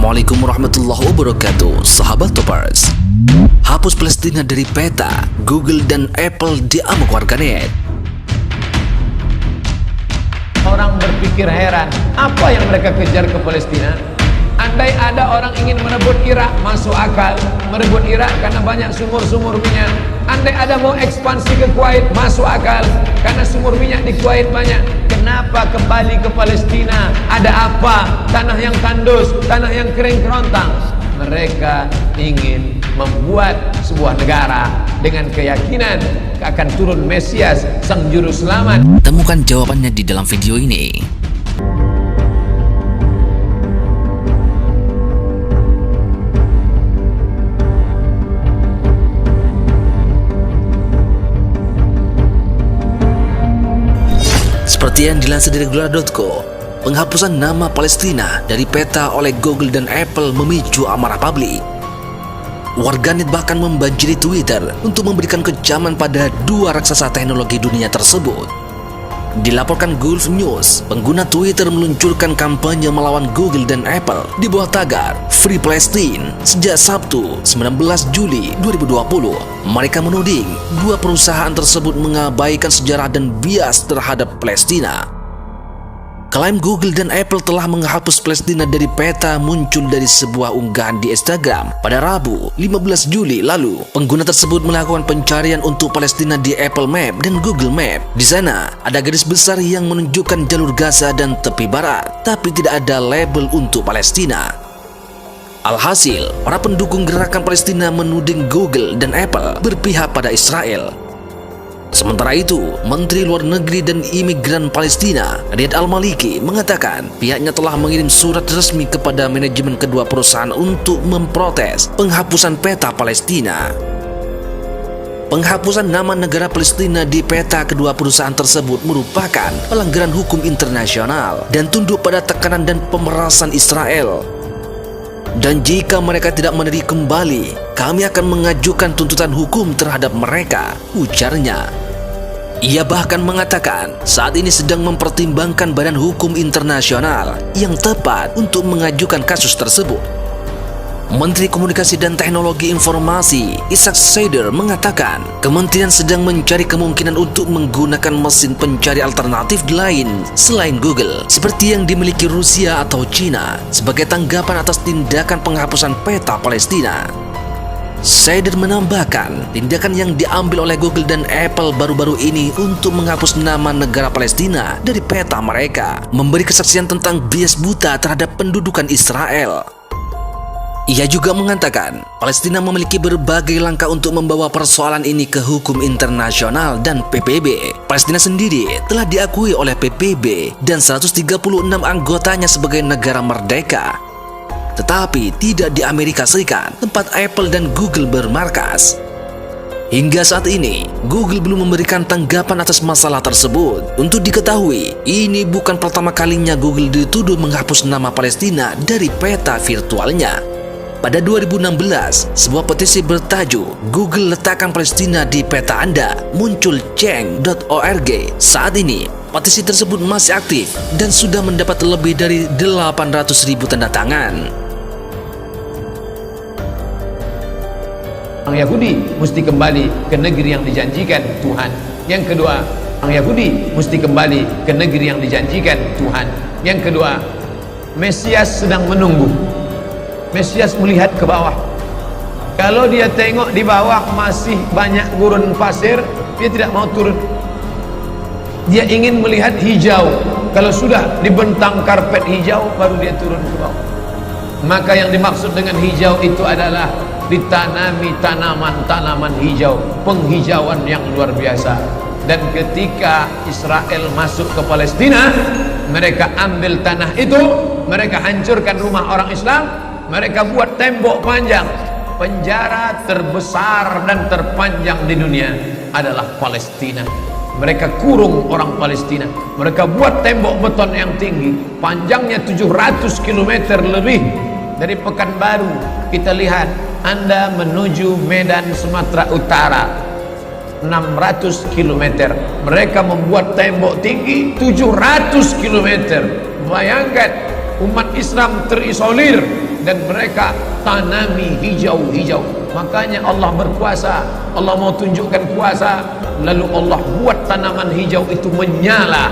Assalamualaikum warahmatullahi wabarakatuh. Sahabat Topers, hapus Palestina dari peta. Google dan Apple diamuk warganet. Orang berpikir heran, apa yang mereka kejar ke Palestina? Andai ada orang ingin merebut Irak, masuk akal. Merebut Irak karena banyak sumur-sumur minyak. Andai ada mau ekspansi ke Kuwait, masuk akal, karena sumur minyak di Kuwait banyak. Kenapa kembali ke Palestina? Ada apa? Tanah yang tandus, tanah yang kering kerontang. Mereka ingin membuat sebuah negara dengan keyakinan akan turun Mesias, sang juru selamat. Temukan jawabannya di dalam video ini. Seperti yang dilansir dari Regular.co, penghapusan nama Palestina dari peta oleh Google dan Apple memicu amarah publik. Warganet bahkan membanjiri Twitter untuk memberikan kecaman pada dua raksasa teknologi dunia tersebut. Dilaporkan Gulf News, pengguna Twitter meluncurkan kampanye melawan Google dan Apple di bawah tagar Free Palestine sejak Sabtu 19 Juli 2020. Mereka menuding dua perusahaan tersebut mengabaikan sejarah dan bias terhadap Palestina. Klaim Google dan Apple telah menghapus Palestina dari peta muncul dari sebuah unggahan di Instagram pada Rabu 15 Juli lalu. Pengguna tersebut melakukan pencarian untuk Palestina di Apple Map dan Google Map. Di sana ada garis besar yang menunjukkan jalur Gaza dan tepi barat, tapi tidak ada label untuk Palestina. Alhasil, para pendukung gerakan Palestina menuding Google dan Apple berpihak pada Israel. Sementara itu, Menteri Luar Negeri dan Imigran Palestina, Riyad Al-Maliki, mengatakan pihaknya telah mengirim surat resmi kepada manajemen kedua perusahaan untuk memprotes penghapusan peta Palestina. Penghapusan nama negara Palestina di peta kedua perusahaan tersebut merupakan pelanggaran hukum internasional dan tunduk pada tekanan dan pemerasan Israel. Dan jika mereka tidak menerima kembali, kami akan mengajukan tuntutan hukum terhadap mereka, ujarnya. Ia bahkan mengatakan saat ini sedang mempertimbangkan Badan Hukum Internasional yang tepat untuk mengajukan kasus tersebut. Menteri Komunikasi dan Teknologi Informasi Ishak Seider mengatakan kementerian sedang mencari kemungkinan untuk menggunakan mesin pencari alternatif lain selain Google, seperti yang dimiliki Rusia atau China, sebagai tanggapan atas tindakan penghapusan peta Palestina. Seider menambahkan tindakan yang diambil oleh Google dan Apple baru-baru ini untuk menghapus nama negara Palestina dari peta mereka memberi kesaksian tentang bias buta terhadap pendudukan Israel. Ia juga mengatakan Palestina memiliki berbagai langkah untuk membawa persoalan ini ke hukum internasional dan PBB. Palestina sendiri telah diakui oleh PBB dan 136 anggotanya sebagai negara merdeka, tetapi tidak di Amerika Serikat, tempat Apple dan Google bermarkas. Hingga saat ini, Google belum memberikan tanggapan atas masalah tersebut. Untuk diketahui, ini bukan pertama kalinya Google dituduh menghapus nama Palestina dari peta virtualnya. Pada 2016, sebuah petisi bertajuk Google letakkan Palestina di peta Anda muncul change.org. Saat ini, petisi tersebut masih aktif dan sudah mendapat lebih dari 800.000 tanda tangan. Orang Yahudi mesti kembali ke negeri yang dijanjikan Tuhan. Yang kedua, orang Yahudi mesti kembali ke negeri yang dijanjikan Tuhan. Yang kedua, Mesias sedang menunggu. Mesias melihat ke bawah. Kalau dia tengok di bawah masih banyak gurun pasir, dia tidak mau turun. Dia ingin melihat hijau. Kalau sudah dibentang karpet hijau, baru dia turun ke bawah. Maka yang dimaksud dengan hijau itu adalah ditanami tanaman-tanaman hijau, penghijauan yang luar biasa. Dan ketika Israel masuk ke Palestina, mereka ambil tanah itu, mereka hancurkan rumah orang Islam, mereka buat tembok panjang. Penjara terbesar dan terpanjang di dunia adalah Palestina. Mereka kurung orang Palestina. Mereka buat tembok beton yang tinggi, panjangnya 700 km lebih. Dari Pekanbaru kita lihat, Anda menuju Medan Sumatera Utara 600 km. Mereka membuat tembok tinggi 700 km. Bayangkan, umat Islam terisolir dan mereka tanami hijau-hijau. Makanya Allah berkuasa, Allah mau tunjukkan kuasa, lalu Allah buat tanaman hijau itu menyala.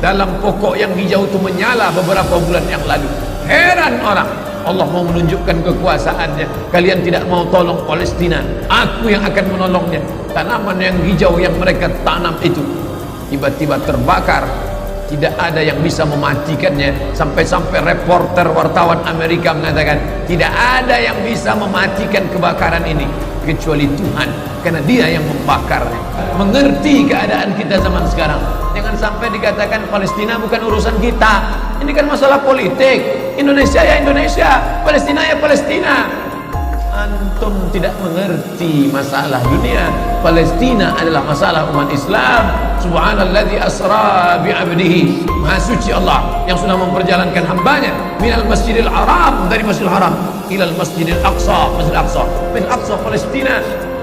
Dalam pokok yang hijau itu menyala beberapa bulan yang lalu. Heran orang, Allah mau menunjukkan kekuasaannya. Kalian tidak mau tolong Palestina, aku yang akan menolongnya. Tanaman yang hijau yang mereka tanam itu tiba-tiba terbakar. Tidak ada yang bisa mematikannya. Sampai-sampai reporter wartawan Amerika mengatakan tidak ada yang bisa mematikan kebakaran ini kecuali Tuhan, karena Dia yang membakarnya. Mengerti keadaan kita zaman sekarang. Jangan sampai dikatakan Palestina bukan urusan kita. Ini kan masalah politik. Indonesia ya Indonesia, Palestina ya Palestina. Antum tidak mengerti masalah dunia. Palestina adalah masalah umat Islam. Subhanalladzi asra bi'abdihi. Maha suci Allah yang sudah memperjalankan hambanya minal masjidil haram, dari masjidil haram, ilal masjidil aqsa, masjidil aqsa, masjidil aqsa Palestina.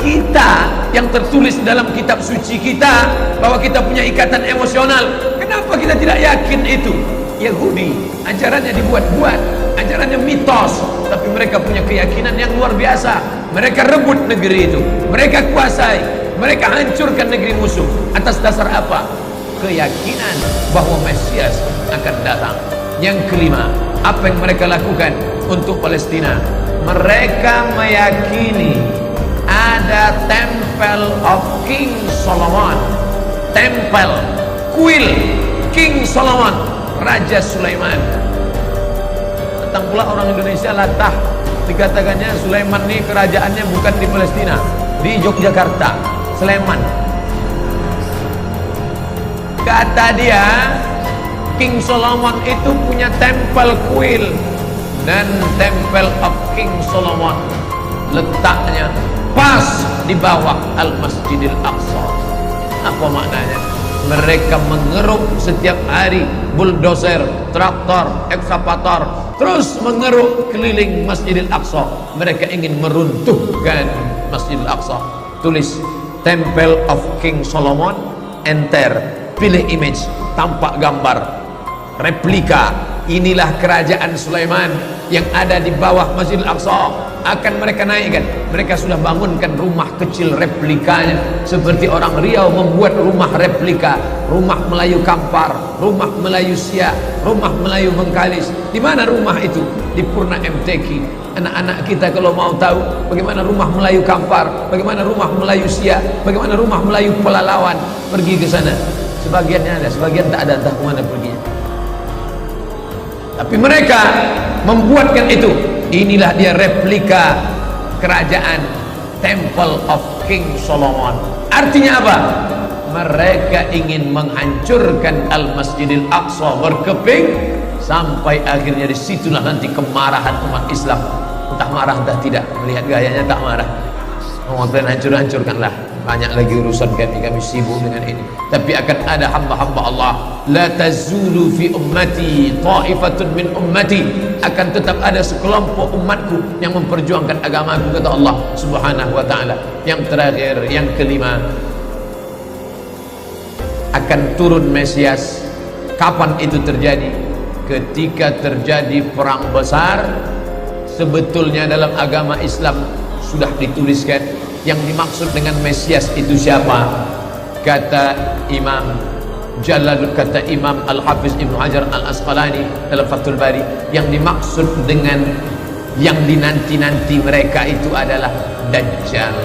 Kita yang tertulis dalam kitab suci kita bahwa kita punya ikatan emosional. Kenapa kita tidak yakin itu? Yahudi ajarannya dibuat-buat, ajarannya mitos, tapi mereka punya keyakinan yang luar biasa. Mereka rebut negeri itu, mereka kuasai, mereka hancurkan negeri musuh. Atas dasar apa? Keyakinan bahwa Mesias akan datang. Yang kelima, apa yang mereka lakukan untuk Palestina? Mereka meyakini ada Temple of King Solomon, tempel kuil King Solomon, Raja Sulaiman. Datang pula orang Indonesia latah, dikatakannya Sulaiman ini kerajaannya bukan di Palestina, di Yogyakarta, Sleman. Kata dia, King Solomon itu punya tempel kuil, dan Temple of King Solomon letaknya pas di bawah Al-Masjidil Aqsa. Apa maknanya? Mereka mengeruk setiap hari bulldozer, traktor, ekskavator, terus mengeruk keliling Masjidil Aqsa. Mereka ingin meruntuhkan Masjidil Aqsa. Tulis Temple of King Solomon, enter, pilih image, tampak gambar replika. Inilah kerajaan Sulaiman yang ada di bawah Masjidil Aqsa. Akan mereka naikkan. Mereka sudah bangunkan rumah kecil replikanya, seperti orang Riau membuat rumah replika, rumah Melayu Kampar, rumah Melayu Siak, rumah Melayu Bengkalis. Di mana rumah itu? Di Purna MTQ. Anak-anak kita kalau mau tahu bagaimana rumah Melayu Kampar, bagaimana rumah Melayu Siak, bagaimana rumah Melayu Pelalawan, pergi ke sana. Sebagiannya ada, sebagian tak ada, entah kemana perginya. Tapi mereka membuatkan itu. Inilah dia replika kerajaan Temple of King Solomon. Artinya apa? Mereka ingin menghancurkan Al-Masjidil Aqsa berkeping, sampai akhirnya disitulah nanti kemarahan umat Islam. Entah marah entah tidak. Melihat gayanya tak marah. Mengobrol hancur-hancurkanlah. Banyak lagi urusan kami sibuk dengan ini. Tapi akan ada hamba-hamba Allah. La tazulu fi ummati ta'ifatun min ummati. Akan tetap ada sekelompok umatku yang memperjuangkan agamaku, kata Allah Subhanahu wa ta'ala. Yang terakhir, yang kelima, akan turun Mesias. Kapan itu terjadi? Ketika terjadi perang besar. Sebetulnya dalam agama Islam sudah dituliskan yang dimaksud dengan Mesias itu siapa. Kata Imam Al-Hafiz Ibnu Hajar Al-Asqalani dalam Fathul Bari, yang dimaksud dengan yang dinanti-nanti mereka itu adalah Dajjal.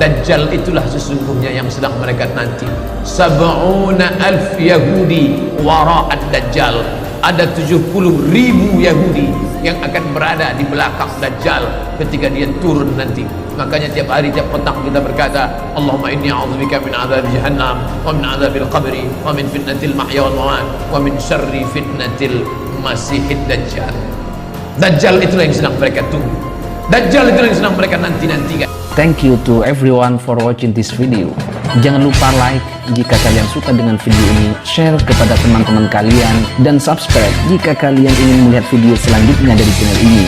Dajjal itulah sesungguhnya yang sedang mereka nanti. 70,000 Yahudi wara'ad Dajjal. Ada 70.000 Yahudi yang akan berada di belakang Dajjal ketika dia turun nanti. Makanya tiap hari, tiap petang kita berkata, Allahumma inni a'udzubika min adzab jahannam wa min adzabil qabri wa min fitnatil mahya wal mamat wa min syarri fitnatil masihid dajjal. Dajjal itulah yang sedang mereka tunggu. Dajjal itulah yang sedang mereka nanti-nantikan. Thank you to everyone for watching this video. Jangan lupa like jika kalian suka dengan video ini, share kepada teman-teman kalian, dan subscribe jika kalian ingin melihat video selanjutnya dari channel ini.